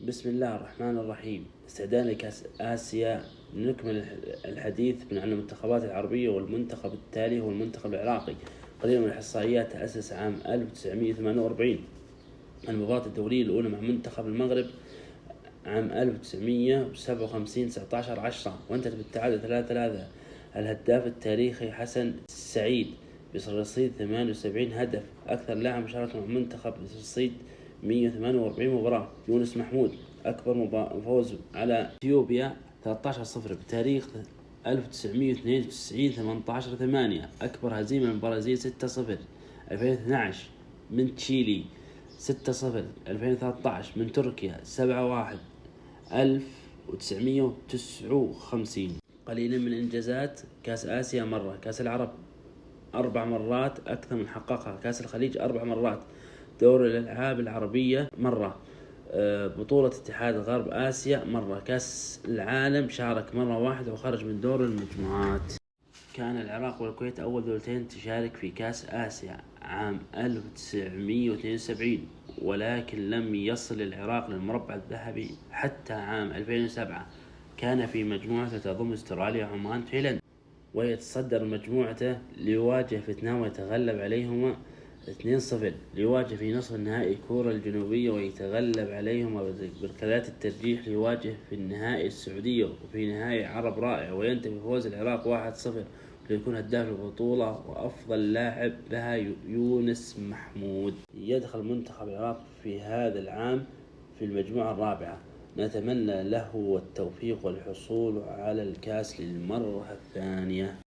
بسم الله الرحمن الرحيم. استعداد لكأس آسيا. نكمل الحديث عن المنتخبات العربية، والمنتخب التالي هو المنتخب العراقي. قليل من الإحصائيات. تأسس عام 1948. المباراة الدولية الأولى مع منتخب المغرب عام 1957 19/10، وانتهت بالتعادل 3-3. الهداف التاريخي حسن السعيد برصيد 78 هدف. أكثر لاعب مشاركة مع منتخب برصيد 148 مباراة يونس محمود. أكبر فوز على إثيوبيا 13-0 بتاريخ 1992 18/8. أكبر هزيمة من البرازيل 6-0 2012 من تشيلي. 6-0 2013 من تركيا. 7-1 1959. قليلا من الإنجازات. كأس آسيا مرة، كأس العرب 4 مرات أكثر من حققها، كأس الخليج 4 مرات، دور الألعاب العربية مرة، بطولة اتحاد غرب آسيا مرة، كأس العالم شارك مرة واحدة وخرج من دور المجموعات. كان العراق والكويت أول دولتين تشارك في كأس آسيا عام 1972، ولكن لم يصل العراق للمربع الذهبي حتى عام 2007. كان في مجموعته تضم استراليا وعمان وتايلاند، ويتصدر مجموعته ليواجه فيتنام ويتغلب عليهما 2-0. ليواجه في نصف النهائي كوريا الجنوبية ويتغلب عليهما بركلات الترجيح. ليواجه في النهائي السعودية، وفي نهائي عرب رائع، وينتهي بفوز العراق 1-0، ليكون هداف البطولة وأفضل لاعب بها يونس محمود. يدخل منتخب العراق في هذا العام في المجموعة الرابعة. نتمنى له التوفيق والحصول على الكاس للمرة الثانية.